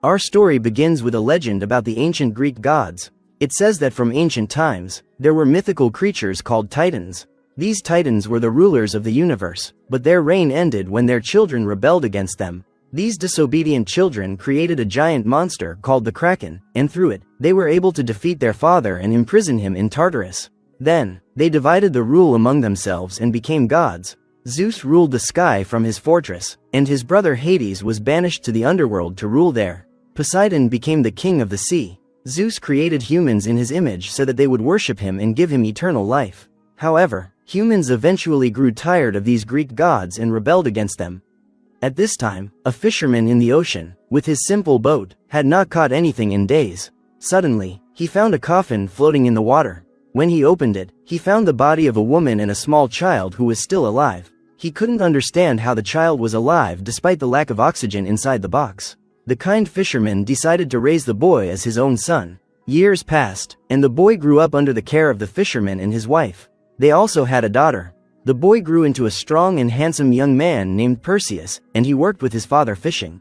Our story begins with a legend about the ancient Greek gods. It says that from ancient times, there were mythical creatures called titans. These titans were the rulers of the universe, but their reign ended when their children rebelled against them. These disobedient children created a giant monster called the Kraken, and through it, they were able to defeat their father and imprison him in Tartarus. Then, they divided the rule among themselves and became gods. Zeus ruled the sky from his fortress, and his brother Hades was banished to the underworld to rule there. Poseidon became the king of the sea. Zeus created humans in his image so that they would worship him and give him eternal life. However, humans eventually grew tired of these Greek gods and rebelled against them. At this time, a fisherman in the ocean, with his simple boat, had not caught anything in days. Suddenly, he found a coffin floating in the water. When he opened it, he found the body of a woman and a small child who was still alive. He couldn't understand how the child was alive despite the lack of oxygen inside the box. The kind fisherman decided to raise the boy as his own son. Years passed, and the boy grew up under the care of the fisherman and his wife. They also had a daughter. The boy grew into a strong and handsome young man named Perseus, and he worked with his father fishing.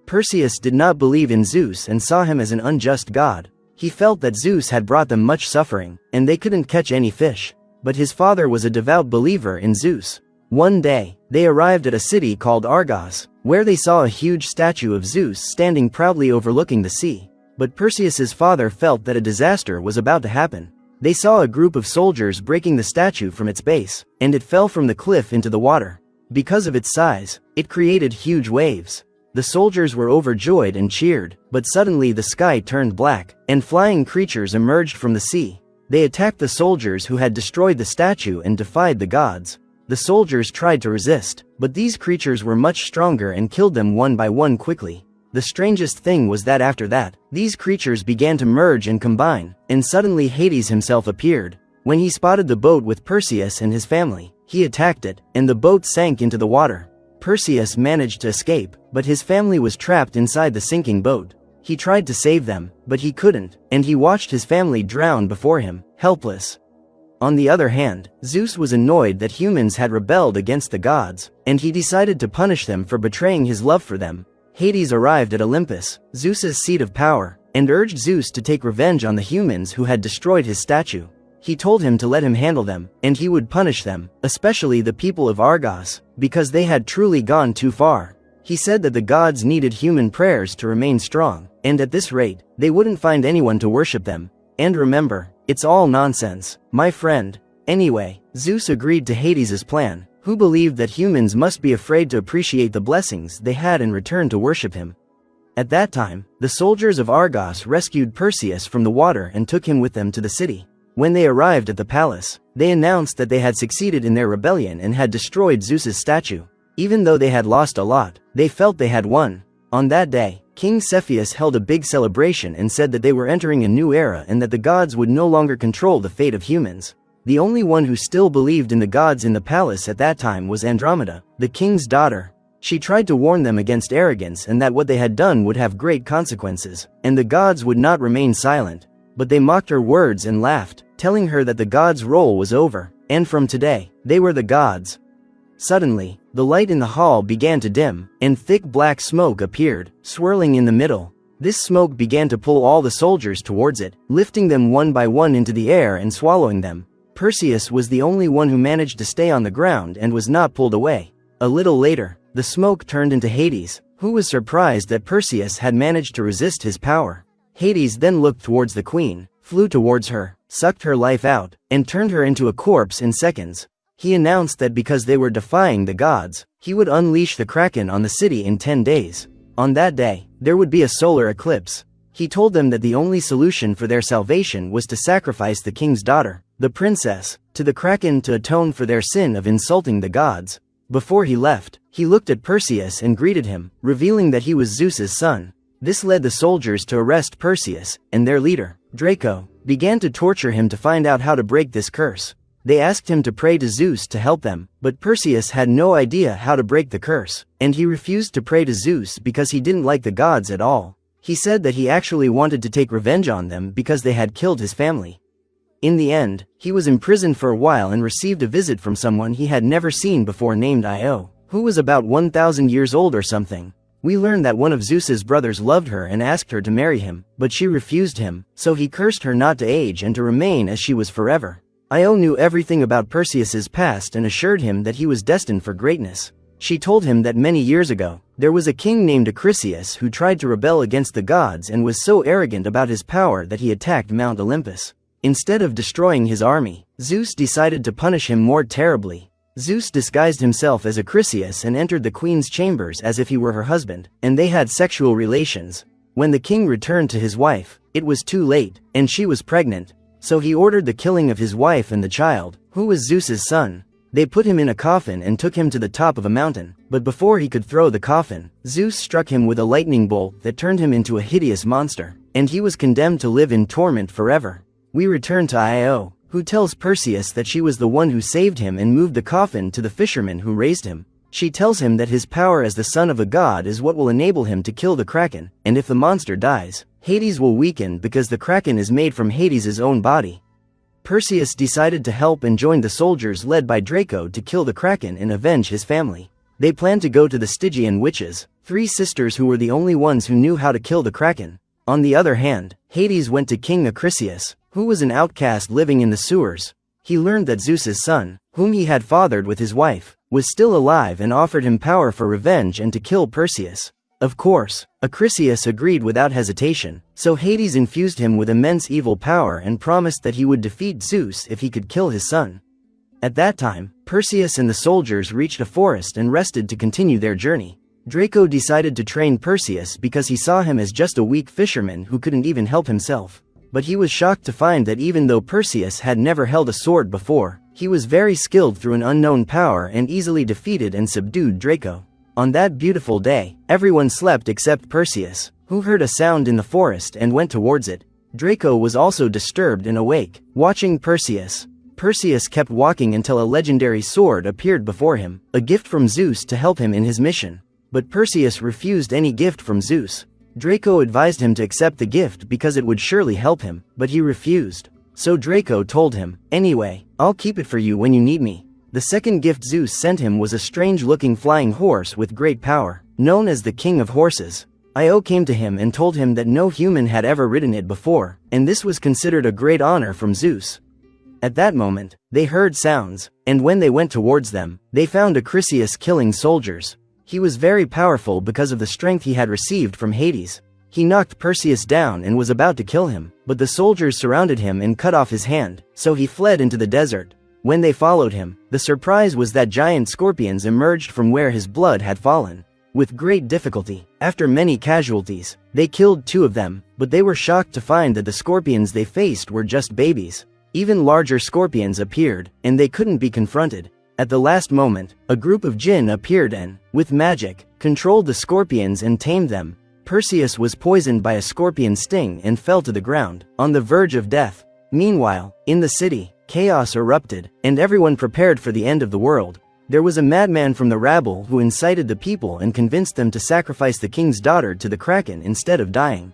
Perseus did not believe in Zeus and saw him as an unjust god. He felt that Zeus had brought them much suffering, and they couldn't catch any fish. But his father was a devout believer in Zeus. One day, they arrived at a city called Argos, where they saw a huge statue of Zeus standing proudly overlooking the sea. But Perseus's father felt that a disaster was about to happen. They saw a group of soldiers breaking the statue from its base, and it fell from the cliff into the water. Because of its size, it created huge waves. The soldiers were overjoyed and cheered, but suddenly the sky turned black, and flying creatures emerged from the sea. They attacked the soldiers who had destroyed the statue and defied the gods. The soldiers tried to resist, but these creatures were much stronger and killed them one by one quickly. The strangest thing was that after that, these creatures began to merge and combine, and suddenly Hades himself appeared. When he spotted the boat with Perseus and his family, he attacked it, and the boat sank into the water. Perseus managed to escape, but his family was trapped inside the sinking boat. He tried to save them, but he couldn't, and he watched his family drown before him, helpless. On the other hand, Zeus was annoyed that humans had rebelled against the gods, and he decided to punish them for betraying his love for them. Hades arrived at Olympus, Zeus's seat of power, and urged Zeus to take revenge on the humans who had destroyed his statue. He told him to let him handle them, and he would punish them, especially the people of Argos, because they had truly gone too far. He said that the gods needed human prayers to remain strong, and at this rate, they wouldn't find anyone to worship them. And remember, it's all nonsense, my friend. Anyway, Zeus agreed to Hades's plan, who believed that humans must be afraid to appreciate the blessings they had in return to worship him. At that time, the soldiers of Argos rescued Perseus from the water and took him with them to the city. When they arrived at the palace, they announced that they had succeeded in their rebellion and had destroyed Zeus's statue. Even though they had lost a lot, they felt they had won. On that day, King Cepheus held a big celebration and said that they were entering a new era and that the gods would no longer control the fate of humans. The only one who still believed in the gods in the palace at that time was Andromeda, the king's daughter. She tried to warn them against arrogance and that what they had done would have great consequences, and the gods would not remain silent. But they mocked her words and laughed, telling her that the gods' role was over, and from today, they were the gods. Suddenly, the light in the hall began to dim, and thick black smoke appeared, swirling in the middle. This smoke began to pull all the soldiers towards it, lifting them one by one into the air and swallowing them. Perseus was the only one who managed to stay on the ground and was not pulled away. A little later, the smoke turned into Hades, who was surprised that Perseus had managed to resist his power. Hades then looked towards the queen, flew towards her, sucked her life out, and turned her into a corpse in seconds. He announced that because they were defying the gods, he would unleash the Kraken on the city in 10 days. On that day, there would be a solar eclipse. He told them that the only solution for their salvation was to sacrifice the king's daughter, the princess, to the Kraken to atone for their sin of insulting the gods. Before he left, he looked at Perseus and greeted him, revealing that he was Zeus's son. This led the soldiers to arrest Perseus, and their leader, Draco, began to torture him to find out how to break this curse. They asked him to pray to Zeus to help them, but Perseus had no idea how to break the curse, and he refused to pray to Zeus because he didn't like the gods at all. He said that he actually wanted to take revenge on them because they had killed his family. In the end, he was imprisoned for a while and received a visit from someone he had never seen before named Io, who was about 1,000 years old or something. We learn that one of Zeus's brothers loved her and asked her to marry him, but she refused him, so he cursed her not to age and to remain as she was forever. Io knew everything about Perseus's past and assured him that he was destined for greatness. She told him that many years ago, there was a king named Acrisius who tried to rebel against the gods and was so arrogant about his power that he attacked Mount Olympus. Instead of destroying his army, Zeus decided to punish him more terribly. Zeus disguised himself as Acrisius and entered the queen's chambers as if he were her husband, and they had sexual relations. When the king returned to his wife, it was too late, and she was pregnant. So he ordered the killing of his wife and the child, who was Zeus's son. They put him in a coffin and took him to the top of a mountain, but before he could throw the coffin, Zeus struck him with a lightning bolt that turned him into a hideous monster, and he was condemned to live in torment forever. We return to Io, who tells Perseus that she was the one who saved him and moved the coffin to the fisherman who raised him. She tells him that his power as the son of a god is what will enable him to kill the kraken, and if the monster dies, Hades will weaken because the kraken is made from Hades' own body. Perseus decided to help and joined the soldiers led by Draco to kill the kraken and avenge his family. They planned to go to the Stygian witches, 3 sisters who were the only ones who knew how to kill the kraken. On the other hand, Hades went to King Acrisius, who was an outcast living in the sewers. He learned that Zeus's son, whom he had fathered with his wife, was still alive and offered him power for revenge and to kill Perseus. Of course, Acrisius agreed without hesitation, so Hades infused him with immense evil power and promised that he would defeat Zeus if he could kill his son. At that time, Perseus and the soldiers reached a forest and rested to continue their journey. Draco decided to train Perseus because he saw him as just a weak fisherman who couldn't even help himself. But he was shocked to find that even though Perseus had never held a sword before, he was very skilled through an unknown power and easily defeated and subdued Draco. On that beautiful day, everyone slept except Perseus, who heard a sound in the forest and went towards it. Draco was also disturbed and awake, watching Perseus. Perseus kept walking until a legendary sword appeared before him, a gift from Zeus to help him in his mission. But Perseus refused any gift from Zeus. Draco advised him to accept the gift because it would surely help him, but he refused. So Draco told him, "Anyway, I'll keep it for you when you need me." The second gift Zeus sent him was a strange-looking flying horse with great power, known as the King of Horses. Io came to him and told him that no human had ever ridden it before, and this was considered a great honor from Zeus. At that moment, they heard sounds, and when they went towards them, they found Acrisius killing soldiers. He was very powerful because of the strength he had received from Hades. He knocked Perseus down and was about to kill him, but the soldiers surrounded him and cut off his hand, so he fled into the desert. When they followed him, the surprise was that giant scorpions emerged from where his blood had fallen. With great difficulty, after many casualties, they killed 2 of them, but they were shocked to find that the scorpions they faced were just babies. Even larger scorpions appeared, and they couldn't be confronted. At the last moment, a group of jinn appeared and, with magic, controlled the scorpions and tamed them. Perseus was poisoned by a scorpion sting and fell to the ground, on the verge of death. Meanwhile, in the city, chaos erupted, and everyone prepared for the end of the world. There was a madman from the rabble who incited the people and convinced them to sacrifice the king's daughter to the kraken instead of dying.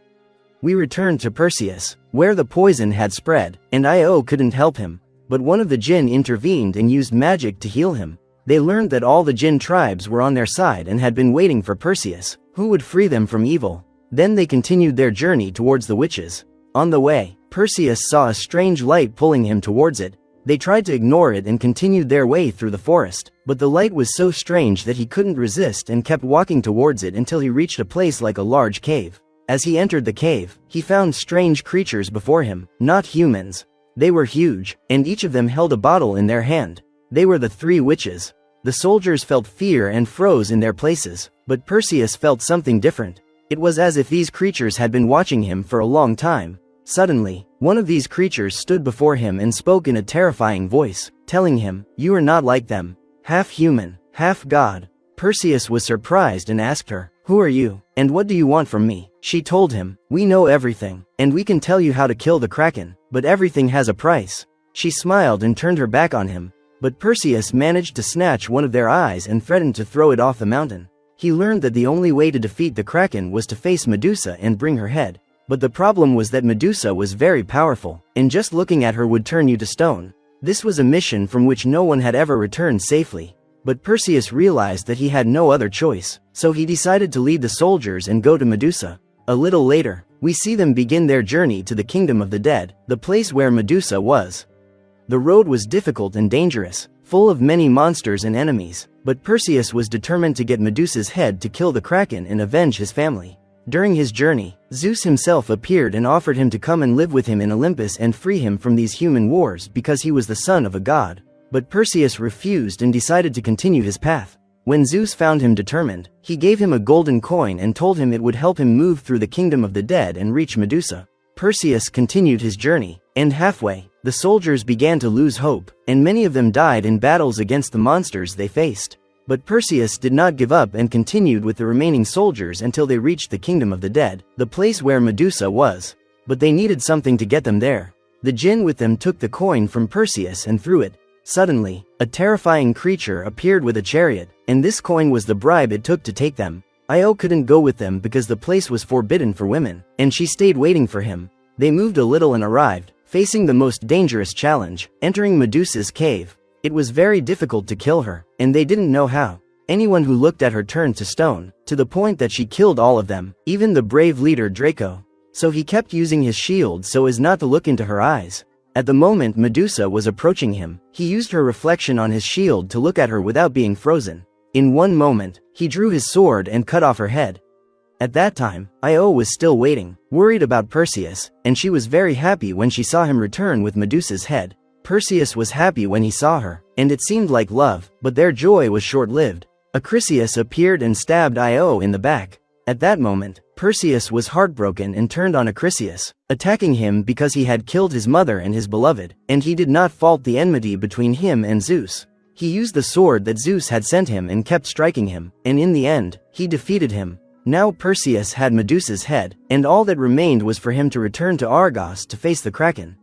We returned to Perseus, where the poison had spread, and Io couldn't help him. But one of the jinn intervened and used magic to heal him. They learned that all the jinn tribes were on their side and had been waiting for Perseus, who would free them from evil. Then they continued their journey towards the witches. On the way, Perseus saw a strange light pulling him towards it. They tried to ignore it and continued their way through the forest, but the light was so strange that he couldn't resist and kept walking towards it until he reached a place like a large cave. As he entered the cave, he found strange creatures before him, not humans. They were huge, and each of them held a bottle in their hand. They were the 3 witches. The soldiers felt fear and froze in their places, but Perseus felt something different. It was as if these creatures had been watching him for a long time. Suddenly, one of these creatures stood before him and spoke in a terrifying voice, telling him, "You are not like them. Half human, half god." Perseus was surprised and asked her, "Who are you, and what do you want from me?" She told him, "We know everything, and we can tell you how to kill the kraken, but everything has a price." She smiled and turned her back on him, but Perseus managed to snatch one of their eyes and threatened to throw it off the mountain. He learned that the only way to defeat the kraken was to face Medusa and bring her head. But the problem was that Medusa was very powerful, and just looking at her would turn you to stone. This was a mission from which no one had ever returned safely. But Perseus realized that he had no other choice, so he decided to lead the soldiers and go to Medusa. A little later, we see them begin their journey to the kingdom of the dead, the place where Medusa was. The road was difficult and dangerous, full of many monsters and enemies, but Perseus was determined to get Medusa's head to kill the Kraken and avenge his family. During his journey, Zeus himself appeared and offered him to come and live with him in Olympus and free him from these human wars because he was the son of a god. But Perseus refused and decided to continue his path. When Zeus found him determined, he gave him a golden coin and told him it would help him move through the kingdom of the dead and reach Medusa. Perseus continued his journey, and halfway, the soldiers began to lose hope, and many of them died in battles against the monsters they faced. But Perseus did not give up and continued with the remaining soldiers until they reached the kingdom of the dead, the place where Medusa was. But they needed something to get them there. The jinn with them took the coin from Perseus and threw it. Suddenly, a terrifying creature appeared with a chariot, and this coin was the bribe it took to take them. Io couldn't go with them because the place was forbidden for women, and she stayed waiting for him. They moved a little and arrived, facing the most dangerous challenge, entering Medusa's cave. It was very difficult to kill her, and they didn't know how. Anyone who looked at her turned to stone, to the point that she killed all of them, even the brave leader Draco. So he kept using his shield so as not to look into her eyes. At the moment Medusa was approaching him, he used her reflection on his shield to look at her without being frozen. In one moment, he drew his sword and cut off her head. At that time, Io was still waiting, worried about Perseus, and she was very happy when she saw him return with Medusa's head. Perseus was happy when he saw her, and it seemed like love, but their joy was short-lived. Acrisius appeared and stabbed Io in the back. At that moment, Perseus was heartbroken and turned on Acrisius, attacking him because he had killed his mother and his beloved, and he did not fault the enmity between him and Zeus. He used the sword that Zeus had sent him and kept striking him, and in the end, he defeated him. Now Perseus had Medusa's head, and all that remained was for him to return to Argos to face the Kraken.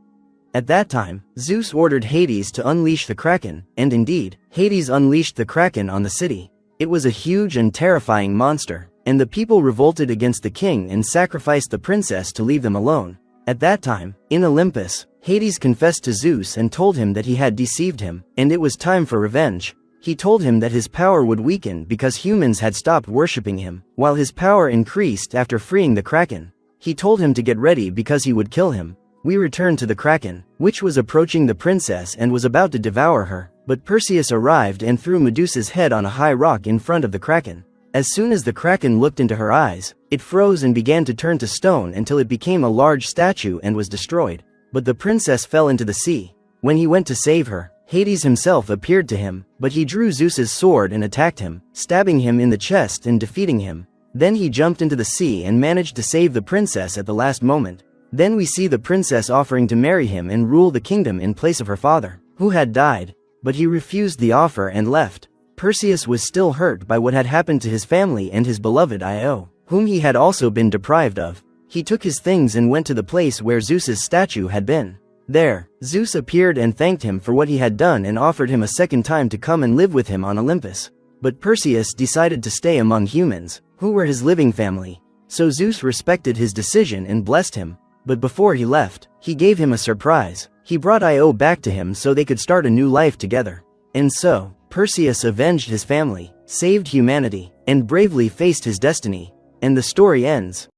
At that time, Zeus ordered Hades to unleash the Kraken, and indeed, Hades unleashed the Kraken on the city. It was a huge and terrifying monster, and the people revolted against the king and sacrificed the princess to leave them alone. At that time, in Olympus, Hades confessed to Zeus and told him that he had deceived him, and it was time for revenge. He told him that his power would weaken because humans had stopped worshipping him, while his power increased after freeing the Kraken. He told him to get ready because he would kill him. We returned to the Kraken, which was approaching the princess and was about to devour her, but Perseus arrived and threw Medusa's head on a high rock in front of the Kraken. As soon as the Kraken looked into her eyes, it froze and began to turn to stone until it became a large statue and was destroyed. But the princess fell into the sea. When he went to save her, Hades himself appeared to him, but he drew Zeus's sword and attacked him, stabbing him in the chest and defeating him. Then he jumped into the sea and managed to save the princess at the last moment. Then we see the princess offering to marry him and rule the kingdom in place of her father, who had died. But he refused the offer and left. Perseus was still hurt by what had happened to his family and his beloved Io, whom he had also been deprived of. He took his things and went to the place where Zeus's statue had been. There, Zeus appeared and thanked him for what he had done and offered him a second time to come and live with him on Olympus. But Perseus decided to stay among humans, who were his living family. So Zeus respected his decision and blessed him. But before he left, he gave him a surprise. He brought Io back to him so they could start a new life together. And so, Perseus avenged his family, saved humanity, and bravely faced his destiny. And the story ends.